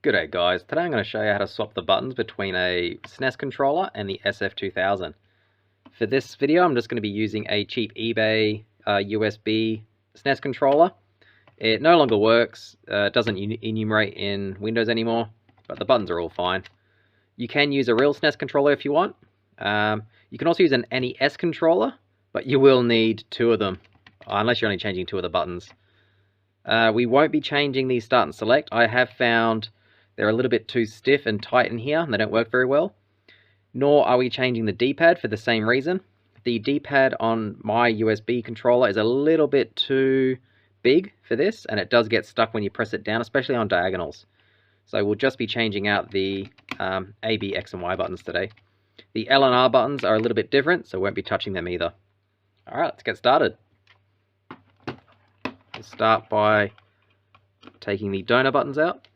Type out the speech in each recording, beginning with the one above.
G'day guys, today I'm going to show you how to swap the buttons between a SNES controller and the SF2000. For this video I'm just going to be using a cheap eBay USB SNES controller. It no longer works, doesn't enumerate in Windows anymore, but the buttons are all fine. You can use a real SNES controller if you want. You can also use an NES controller, but you will need two of them, unless you're only changing two of the buttons. We won't be changing the start and select. I have found they're a little bit too stiff and tight in here, and they don't work very well. Nor are we changing the D-pad for the same reason. The D-pad on my USB controller is a little bit too big for this, and it does get stuck when you press it down, especially on diagonals. So we'll just be changing out the A, B, X, and Y buttons today. The L and R buttons are a little bit different, so we won't be touching them either. Alright, let's get started. We'll start by taking the donor buttons out.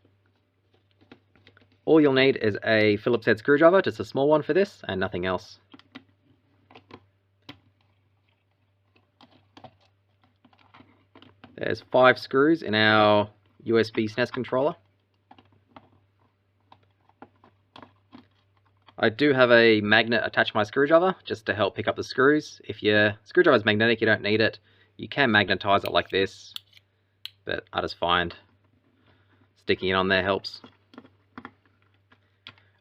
All you'll need is a Phillips head screwdriver, just a small one for this, and nothing else. There's 5 screws in our USB SNES controller. I do have a magnet attached to my screwdriver, just to help pick up the screws. If your screwdriver is magnetic, you don't need it. You can magnetize it like this, but I just find sticking it on there helps.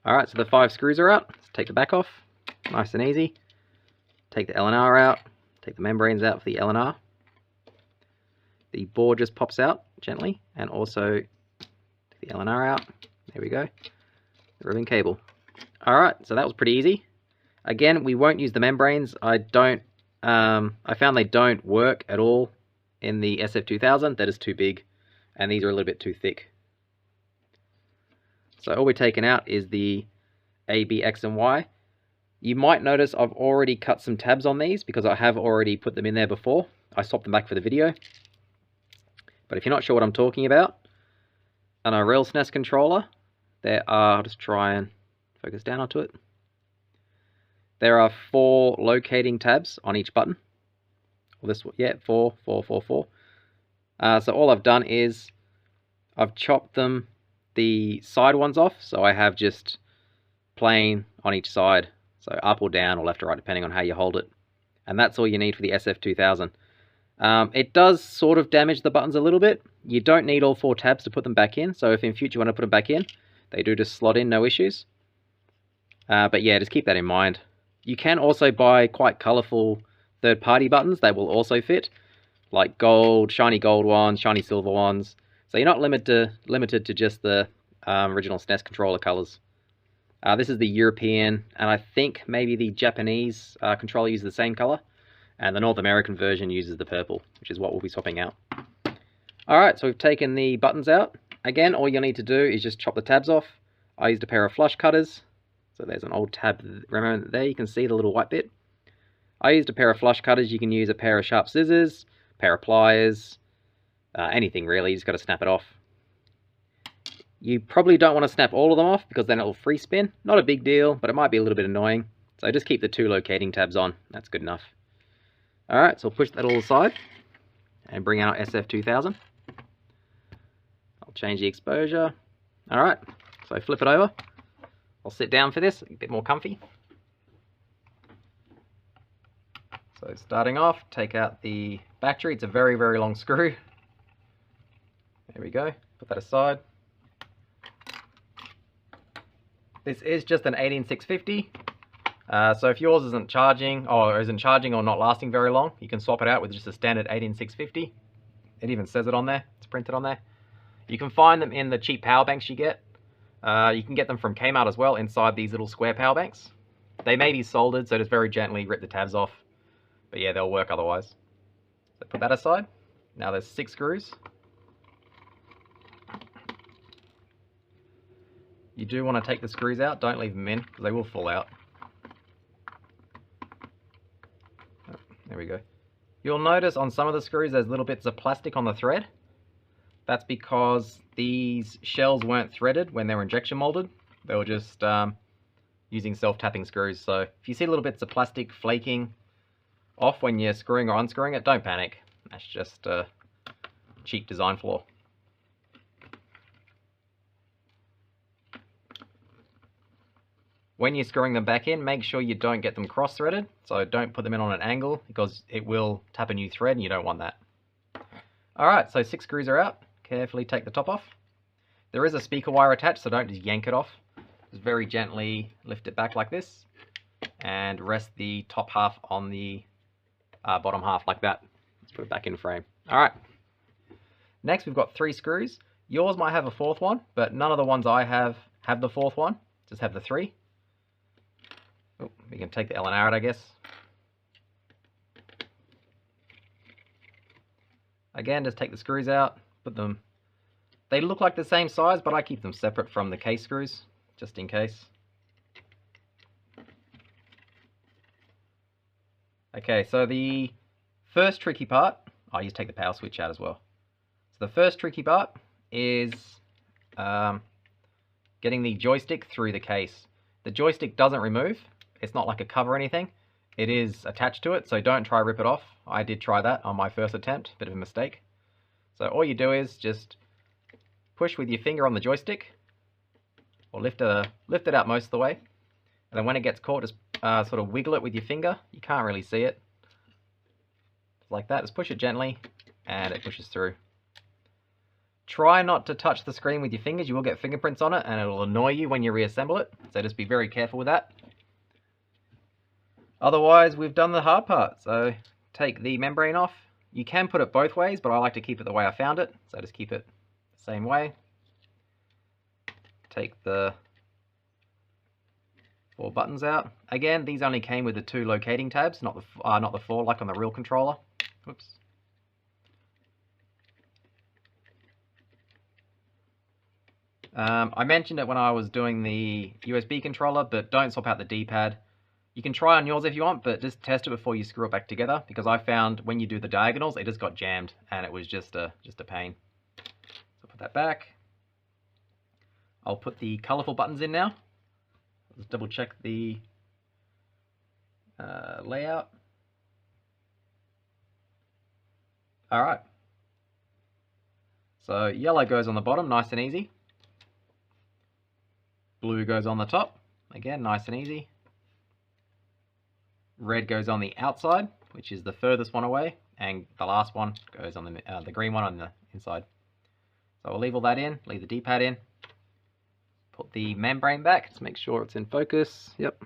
Alright, so the 5 screws are out. Let's take the back off. Nice and easy. Take the L and R out. Take the membranes out for the L and R. The board just pops out gently, and also take the L and R out. There we go. The ribbon cable. Alright, so that was pretty easy. Again, we won't use the membranes. I found they don't work at all in the SF2000. That is too big, and these are a little bit too thick. So all we're taking out is the A, B, X, and Y. You might notice I've already cut some tabs on these because I have already put them in there before. I swapped them back for the video. But if you're not sure what I'm talking about, on a real SNES controller, there are, I'll just try and focus down onto it. There are 4 locating tabs on each button. Well, this one, yeah, 4. So all I've done is I've chopped them the side ones off, so I have just plain on each side, so up or down or left or right depending on how you hold it, and that's all you need for the SF2000. It does sort of damage the buttons a little bit. You don't need all 4 tabs to put them back in, so if in future you want to put them back in, they do just slot in, no issues. But yeah, just keep that in mind. You can also buy quite colourful third-party buttons that will also fit, like gold, shiny gold ones, shiny silver ones. So you're not limited to just the original SNES controller colors. This is the European, and I think maybe the Japanese controller uses the same color, and the North American version uses the purple, which is what we'll be swapping out. Alright, so we've taken the buttons out. Again, all you'll need to do is just chop the tabs off. I used a pair of flush cutters. So there's an old tab, remember there, you can see the little white bit. I used a pair of flush cutters. You can use a pair of sharp scissors, a pair of pliers, anything really, you just got to snap it off. You probably don't want to snap all of them off because then it'll free spin. Not a big deal, but it might be a little bit annoying. So just keep the 2 locating tabs on, that's good enough. Alright, so I'll push that all aside and bring out SF2000. I'll change the exposure. Alright, so flip it over. I'll sit down for this, a bit more comfy. So starting off, take out the battery. It's a very, very long screw. There we go, put that aside. This is just an 18650. So if yours isn't charging or not lasting very long, you can swap it out with just a standard 18650. It even says it on there, it's printed on there. You can find them in the cheap power banks you get. You can get them from Kmart as well, inside these little square power banks. They may be soldered, so just very gently rip the tabs off. But yeah, they'll work otherwise. So put that aside. Now there's 6 screws. You do want to take the screws out, don't leave them in, because they will fall out. Oh, there we go. You'll notice on some of the screws there's little bits of plastic on the thread. That's because these shells weren't threaded when they were injection molded. They were just using self-tapping screws. So if you see little bits of plastic flaking off when you're screwing or unscrewing it, don't panic. That's just a cheap design flaw. When you're screwing them back in, make sure you don't get them cross-threaded, so don't put them in on an angle because it will tap a new thread and you don't want that. Alright, so 6 screws are out. Carefully take the top off. There is a speaker wire attached, so don't just yank it off. Just very gently lift it back like this and rest the top half on the bottom half like that. Let's put it back in frame. Alright. Next we've got 3 screws. Yours might have a 4th one, but none of the ones I have the 4th one. Just have the 3. Oh, we can take the Allen out, I guess. Again, just take the screws out, put them. They look like the same size, but I keep them separate from the case screws, just in case. Okay, so the first tricky part, I just take the power switch out as well. So the first tricky part is getting the joystick through the case. The joystick doesn't remove. It's not like a cover or anything. It is attached to it, so don't try rip it off. I did try that on my first attempt, bit of a mistake. So all you do is just push with your finger on the joystick, or lift it out most of the way. And then when it gets caught, just sort of wiggle it with your finger. You can't really see it. Like that, just push it gently, and it pushes through. Try not to touch the screen with your fingers. You will get fingerprints on it, and it'll annoy you when you reassemble it. So just be very careful with that. Otherwise, we've done the hard part. So take the membrane off. You can put it both ways, but I like to keep it the way I found it. So just keep it the same way. Take the 4 buttons out. Again, these only came with the 2 locating tabs, not the 4 like on the real controller. Whoops. I mentioned it when I was doing the USB controller, but don't swap out the D-pad. You can try on yours if you want, but just test it before you screw it back together, because I found when you do the diagonals, it just got jammed, and it was just a pain. So put that back. I'll put the colorful buttons in now. Let's double check the layout. Alright. So yellow goes on the bottom, nice and easy. Blue goes on the top, again, nice and easy. Red goes on the outside, which is the furthest one away, and the last one goes on the green one on the inside. So I'll leave all that in, leave the D-pad in, put the membrane back, just make sure it's in focus, yep.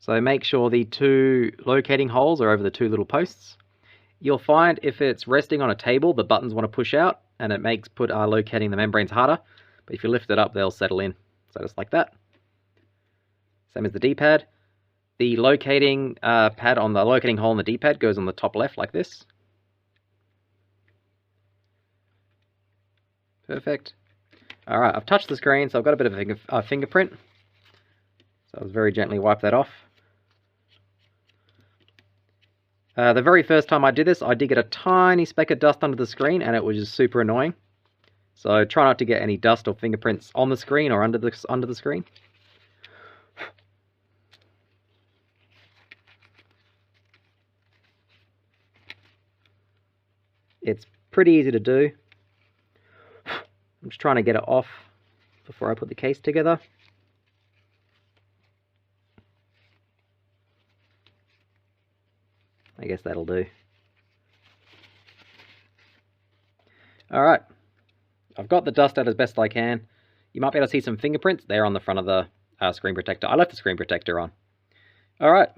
So make sure the 2 locating holes are over the 2 little posts. You'll find if it's resting on a table, the buttons want to push out, and it makes locating the membranes harder, but if you lift it up, they'll settle in. So just like that. Same as the D-pad. The locating pad on the locating hole in the D-pad goes on the top left like this. Perfect. Alright, I've touched the screen, so I've got a bit of a fingerprint. So I'll very gently wipe that off. The very first time I did this, I did get a tiny speck of dust under the screen, and it was just super annoying. So try not to get any dust or fingerprints on the screen or under the screen. It's pretty easy to do. I'm just trying to get it off before I put the case together. I guess that'll do. Alright, I've got the dust out as best I can. You might be able to see some fingerprints there on the front of the screen protector. I left the screen protector on. Alright,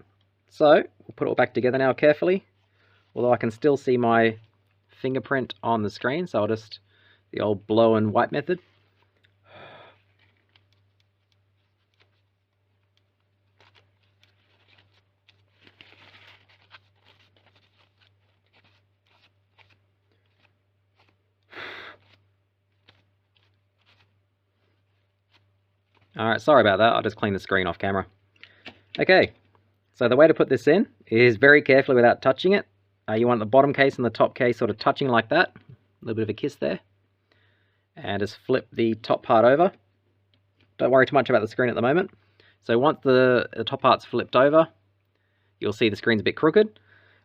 so we'll put it all back together now carefully. Although I can still see my fingerprint on the screen, so I'll just the old blow and wipe method. Alright, sorry about that, I'll just clean the screen off camera. Okay, so the way to put this in is very carefully without touching it. You want the bottom case and the top case sort of touching like that. A little bit of a kiss there. And just flip the top part over. Don't worry too much about the screen at the moment. So once the top part's flipped over, you'll see the screen's a bit crooked.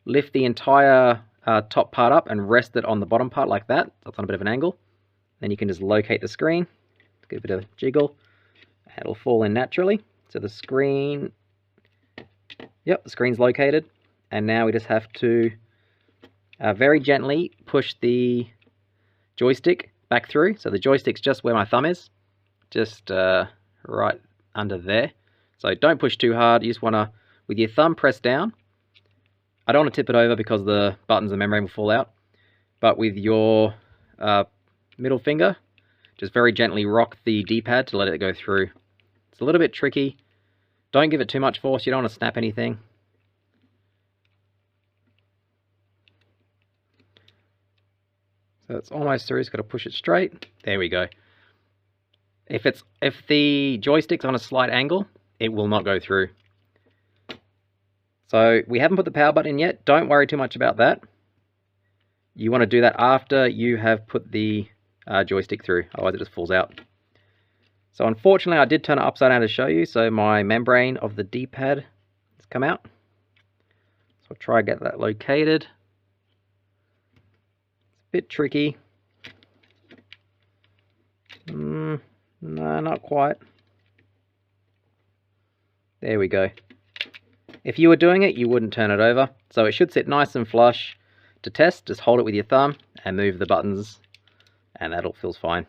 Lift the entire top part up and rest it on the bottom part like that. That's on a bit of an angle. Then you can just locate the screen, give it a jiggle, it'll fall in naturally. So the screen, yep, the screen's located. And now we just have to very gently push the joystick back through. So the joystick's just where my thumb is, just right under there. So don't push too hard. You just want to, with your thumb, press down. I don't want to tip it over because the buttons and membrane will fall out. But with your middle finger, just very gently rock the D-pad to let it go through. It's a little bit tricky. Don't give it too much force. You don't want to snap anything. So it's almost through. Just got to push it straight. There we go. If the joystick's on a slight angle, it will not go through. So we haven't put the power button in yet. Don't worry too much about that. You want to do that after you have put the joystick through, otherwise it just falls out. So unfortunately I did turn it upside down to show you, so my membrane of the D-pad has come out. So I'll try to get that located. It's a bit tricky. No, not quite. There we go. If you were doing it, you wouldn't turn it over. So it should sit nice and flush. To test, just hold it with your thumb and move the buttons, and that all feels fine.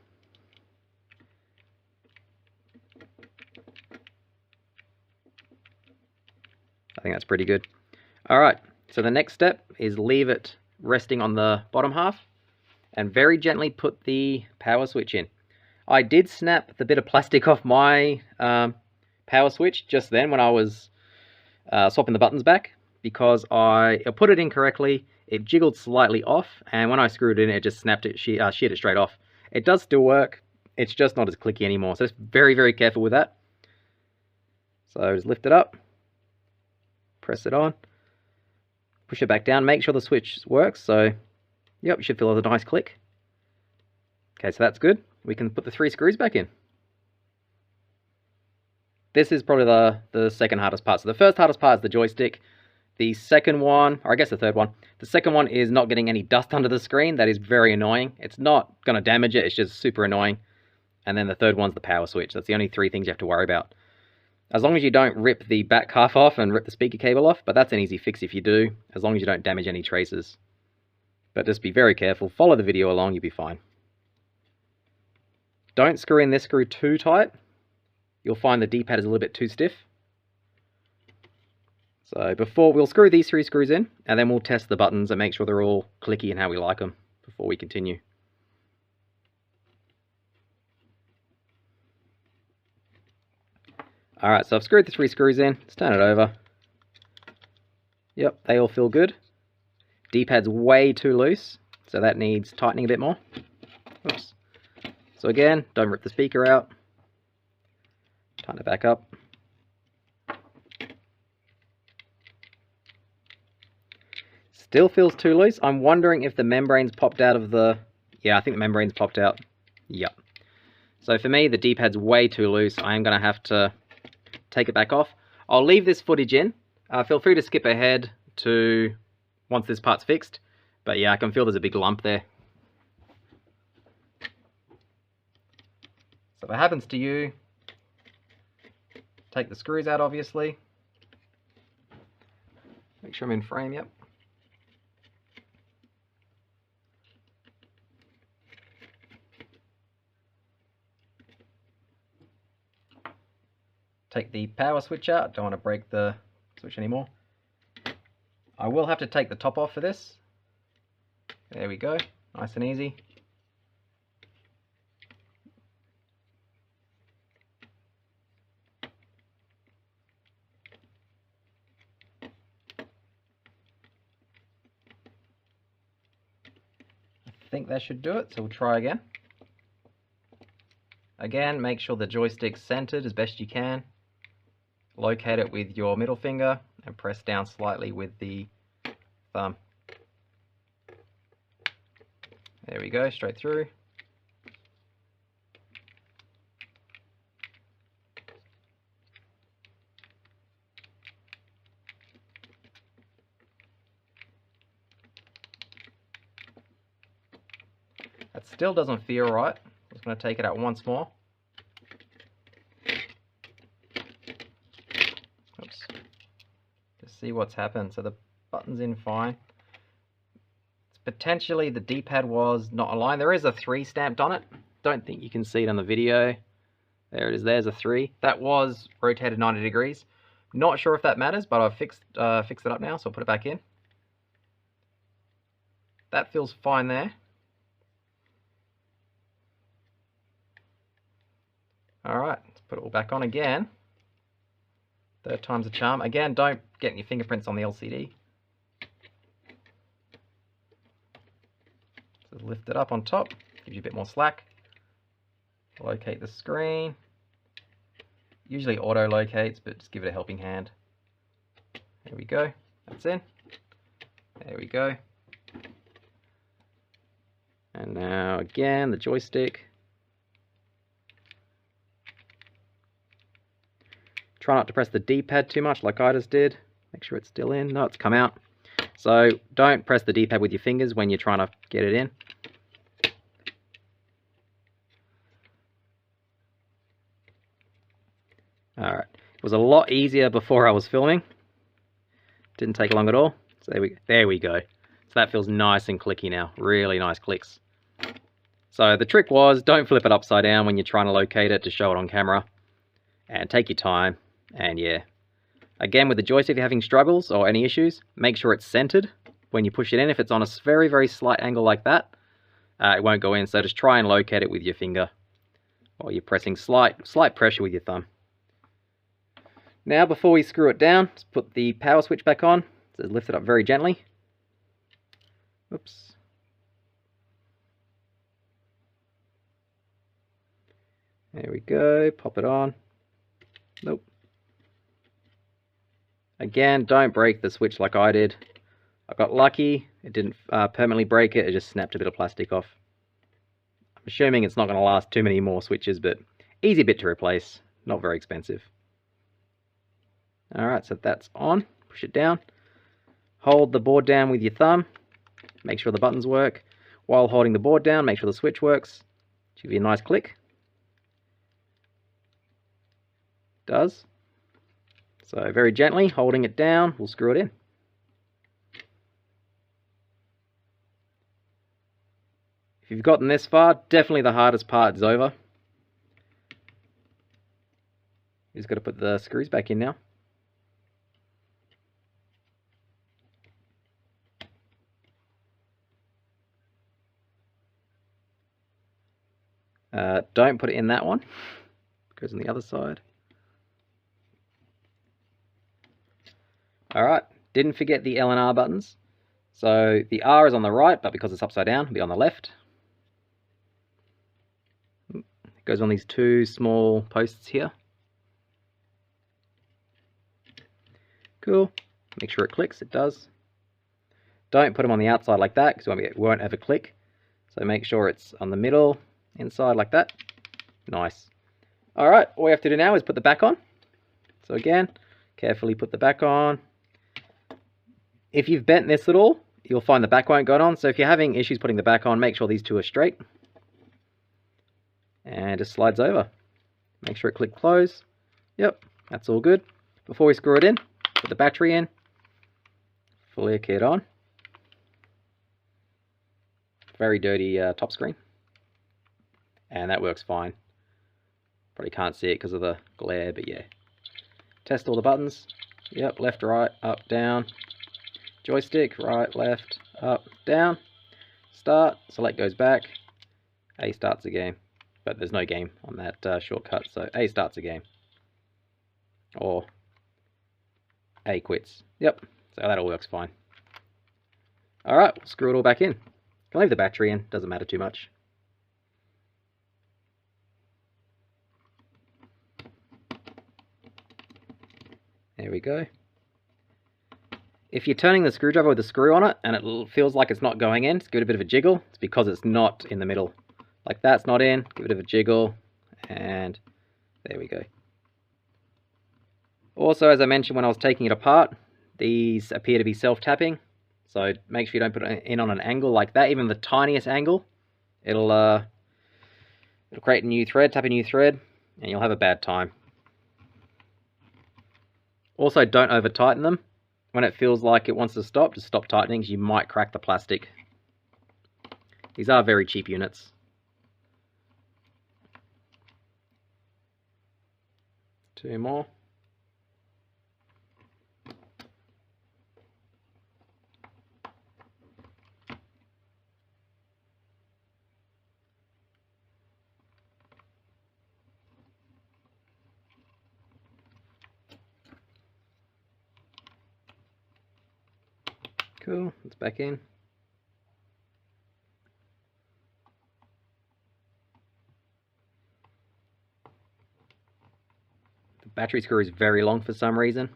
I think that's pretty good. Alright, so the next step is leave it resting on the bottom half and very gently put the power switch in. I did snap the bit of plastic off my power switch just then when I was swapping the buttons back, because I put it in correctly. It jiggled slightly off, and when I screwed it in, it just snapped it, sheared it straight off. It does still work, it's just not as clicky anymore, so just very, very careful with that. So just lift it up, press it on, push it back down, make sure the switch works, so yep, you should feel a nice click. Okay, so that's good. We can put the 3 screws back in. This is probably the second hardest part. So the first hardest part is the joystick. The second one, or I guess the third one, the second one is not getting any dust under the screen. That is very annoying. It's not going to damage it, it's just super annoying. And then the third one's the power switch. That's the only 3 things you have to worry about. As long as you don't rip the back half off and rip the speaker cable off, but that's an easy fix if you do, as long as you don't damage any traces. But just be very careful, follow the video along, you'll be fine. Don't screw in this screw too tight. You'll find the D-pad is a little bit too stiff. So we'll screw these 3 screws in, and then we'll test the buttons and make sure they're all clicky and how we like them before we continue. Alright, so I've screwed the 3 screws in. Let's turn it over. Yep, they all feel good. D-pad's way too loose, so that needs tightening a bit more. Oops. So again, don't rip the speaker out. Tighten it back up. Still feels too loose. I'm wondering if the membrane's popped out of the... Yeah, I think the membrane's popped out. Yep. So for me, the D-pad's way too loose. I am going to have to take it back off. I'll leave this footage in. Feel free to skip ahead to once this part's fixed. But yeah, I can feel there's a big lump there. So if it happens to you, take the screws out, obviously. Make sure I'm in frame, yep. Take the power switch out, don't want to break the switch anymore. I will have to take the top off for this. There we go, nice and easy. I think that should do it, so we'll try again. Again, make sure the joystick's centered as best you can. Locate it with your middle finger and press down slightly with the thumb. There we go, straight through. That still doesn't feel right. I'm just going to take it out once more. see what's happened. So the button's in fine. Potentially the D-pad was not aligned. There is a 3 stamped on it. Don't think you can see it on the video. There it is, there's a 3. That was rotated 90 degrees. Not sure if that matters, but I've fixed it up now, so I'll put it back in. That feels fine there. Alright, let's put it all back on again. 3rd time's a charm. Again, don't get any fingerprints on the LCD. So lift it up on top, gives you a bit more slack. Locate the screen. Usually auto locates, but just give it a helping hand. There we go, that's in. There we go. And now again, the joystick. Try not to press the D-pad too much like I just did. Make sure it's still in. No, it's come out. So don't press the D-pad with your fingers when you're trying to get it in. Alright, it was a lot easier before I was filming. Didn't take long at all. So there we go. So that feels nice and clicky now. Really nice clicks. So the trick was, don't flip it upside down when you're trying to locate it to show it on camera. And take your time. And yeah. Again, with the joystick, if you're having struggles or any issues, make sure it's centered when you push it in. If it's on a very, very slight angle like that, it won't go in. So just try and locate it with your finger. Or you're pressing slight pressure with your thumb. Now, before we screw it down, let's put the power switch back on. So lift it up very gently. Oops. There we go. Pop it on. Nope. Again, don't break the switch like I did. I got lucky. It didn't permanently break it. It just snapped a bit of plastic off. I'm assuming it's not going to last too many more switches, but easy bit to replace. Not very expensive. Alright, so that's on. Push it down. Hold the board down with your thumb. Make sure the buttons work. While holding the board down, make sure the switch works. Give you a nice click. Does. So very gently, holding it down, we'll screw it in. If you've gotten this far, definitely the hardest part is over. You just got to put the screws back in now. Don't put it in that one. It goes on the other side. Alright, didn't forget the L and R buttons. So the R is on the right, but because it's upside down, it'll be on the left. It goes on these 2 small posts here. Cool. Make sure it clicks, it does. Don't put them on the outside like that, because it won't ever click. So make sure it's on the middle, inside like that. Nice. Alright, all we have to do now is put the back on. So again, carefully put the back on. If you've bent this at all, you'll find the back won't go on. So if you're having issues putting the back on, make sure these 2 are straight. And it just slides over. Make sure it click close. Yep, that's all good. Before we screw it in, put the battery in. Flick it on. Very dirty top screen. And that works fine. Probably can't see it because of the glare, but yeah. Test all the buttons. Yep, left, right, up, down. Joystick, right, left, up, down. Start, select goes back. A starts a game. But there's no game on that shortcut, so A starts a game. Or A quits. Yep, so that all works fine. Alright, we'll screw it all back in. Can leave the battery in, doesn't matter too much. There we go. If you're turning the screwdriver with the screw on it and it feels like it's not going in, just give it a bit of a jiggle. It's because it's not in the middle. Like that's not in, give it a jiggle, and there we go. Also, as I mentioned when I was taking it apart, these appear to be self-tapping. So make sure you don't put it in on an angle like that, even the tiniest angle. It'll create a new thread, tap a new thread, and you'll have a bad time. Also, don't over tighten them when it feels like it wants to stop, just stop tightening, because you might crack the plastic. These are very cheap units. Two more. Cool, it's back in. The battery screw is very long for some reason.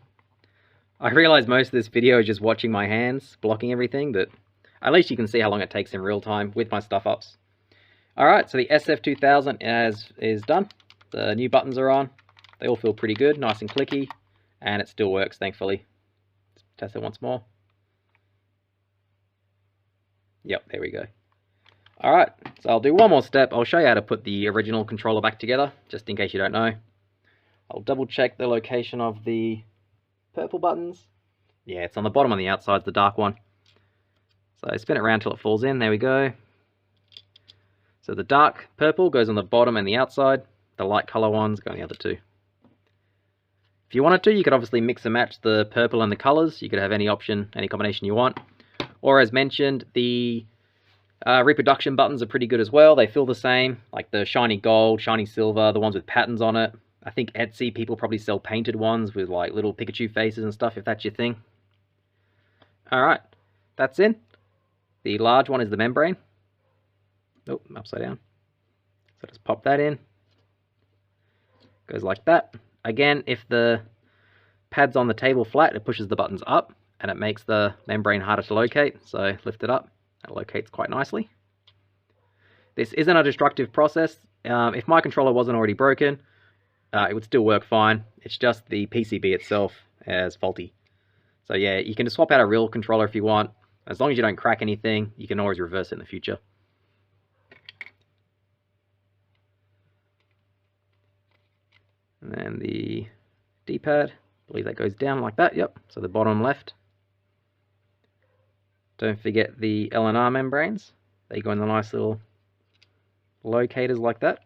I realize most of this video is just watching my hands blocking everything, but at least you can see how long it takes in real time with my stuff ups. Alright, so the SF2000 is done. The new buttons are on. They all feel pretty good, nice and clicky, and it still works, thankfully. Let's test it once more. Yep, there we go. Alright, so I'll do one more step. I'll show you how to put the original controller back together, just in case you don't know. I'll double check the location of the purple buttons. Yeah, it's on the bottom on the outside, the dark one. So spin it around till it falls in, there we go. So the dark purple goes on the bottom and the outside. The light color ones go on the other two. If you wanted to, you could obviously mix and match the purple and the colors. You could have any option, any combination you want. Or as mentioned, the reproduction buttons are pretty good as well. They feel the same, like the shiny gold, shiny silver, the ones with patterns on it. I think Etsy people probably sell painted ones with like little Pikachu faces and stuff, if that's your thing. Alright, that's in. The large one is the membrane. Oh, upside down. So just pop that in. Goes like that. Again, if the pad's on the table flat, it pushes the buttons up and it makes the membrane harder to locate. So lift it up, it locates quite nicely. This isn't a destructive process. If my controller wasn't already broken, it would still work fine. It's just the PCB itself is faulty. So yeah, you can just swap out a real controller if you want. As long as you don't crack anything, you can always reverse it in the future. And then the D-pad, I believe that goes down like that, yep, so the bottom left. Don't forget the LNR membranes. They go in the nice little locators like that.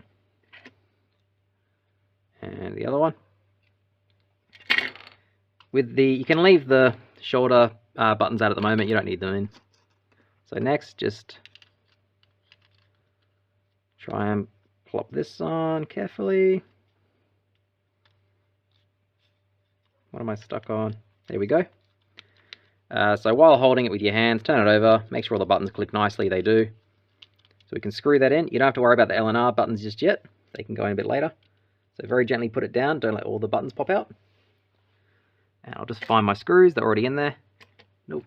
And the other one. With the, you can leave the shoulder buttons out at the moment, you don't need them in. So next, just try and plop this on carefully. What am I stuck on? There we go. So while holding it with your hands, turn it over, make sure all the buttons click nicely, they do. So we can screw that in. You don't have to worry about the LNR buttons just yet. They can go in a bit later. So very gently put it down, don't let all the buttons pop out. And I'll just find my screws, they're already in there. Nope.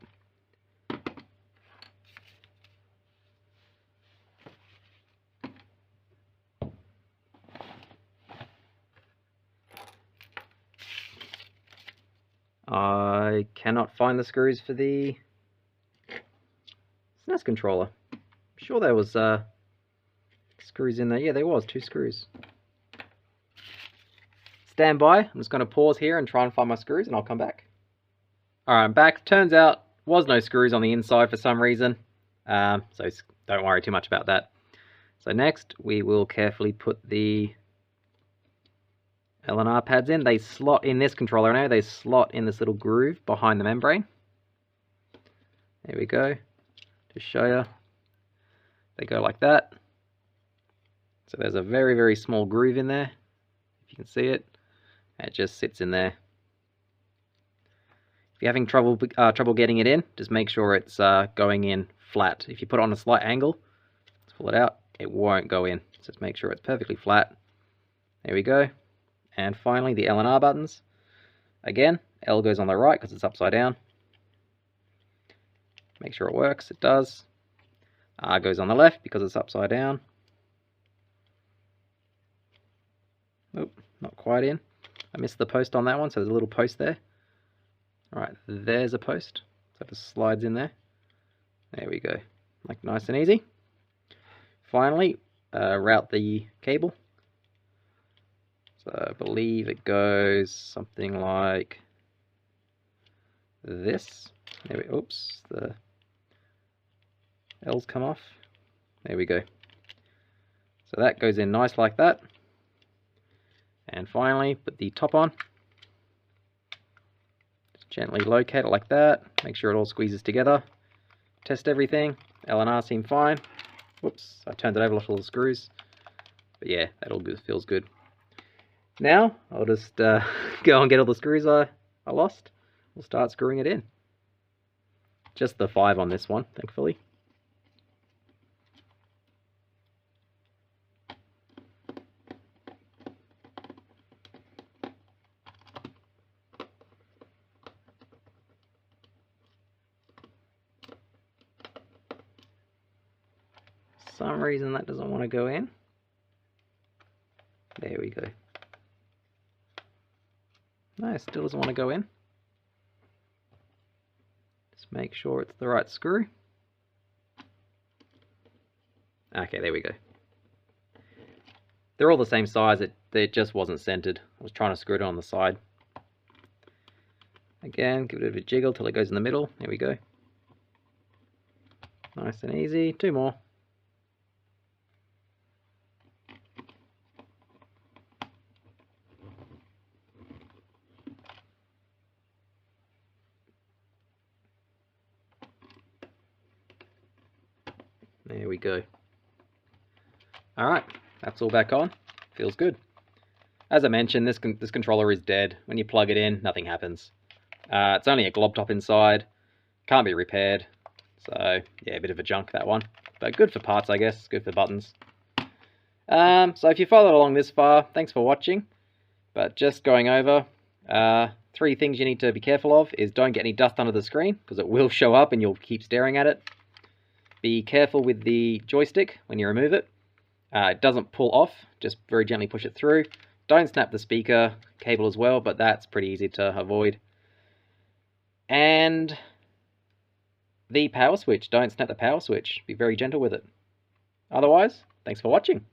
I cannot find the screws for the SNES controller. I'm sure there was screws in there. Yeah, there was 2 screws. Stand by. I'm just going to pause here and try and find my screws and I'll come back. Alright, I'm back. Turns out was no screws on the inside for some reason. So don't worry too much about that. So next we will carefully put the LNR pads in. They slot in this controller now. They slot in this little groove behind the membrane. There we go. To show you. They go like that. So there's a very, very small groove in there. If you can see it. It just sits in there. If you're having trouble getting it in, just make sure it's going in flat. If you put it on a slight angle, let's pull it out, it won't go in. So just make sure it's perfectly flat. There we go. And finally, the L and R buttons. Again, L goes on the right because it's upside down. Make sure it works, it does. R goes on the left because it's upside down. Oh, not quite in. I missed the post on that one, so there's a little post there. Alright, there's a post. So it just slides in there. There we go. Like nice and easy. Finally, route the cable. So I believe it goes something like this. There we, oops, the L's come off. There we go. So that goes in nice like that. And finally, put the top on. Just gently locate it like that. Make sure it all squeezes together. Test everything. L&R seem fine. Whoops, I turned it over, lost all the screws. But yeah, that all good, feels good. Now, I'll just go and get all the screws I lost. We'll start screwing it in. Just the 5 on this one, thankfully. For some reason that doesn't want to go in. There we go. No, it still doesn't want to go in. Just make sure it's the right screw. Okay, there we go. They're all the same size, it just wasn't centered. I was trying to screw it on the side. Again, give it a bit of a jiggle till it goes in the middle. There we go. Nice and easy. 2 more. There we go. Alright, that's all back on. Feels good. As I mentioned, this controller is dead. When you plug it in, nothing happens. It's only a glob top inside. Can't be repaired. So, yeah, a bit of a junk, that one. But good for parts, I guess. Good for buttons. So if you followed along this far, thanks for watching. But just going over, 3 things you need to be careful of is don't get any dust under the screen, because it will show up and you'll keep staring at it. Be careful with the joystick when you remove it. It doesn't pull off, just very gently push it through. Don't snap the speaker cable as well, but that's pretty easy to avoid. And the power switch, don't snap the power switch. Be very gentle with it. Otherwise, thanks for watching.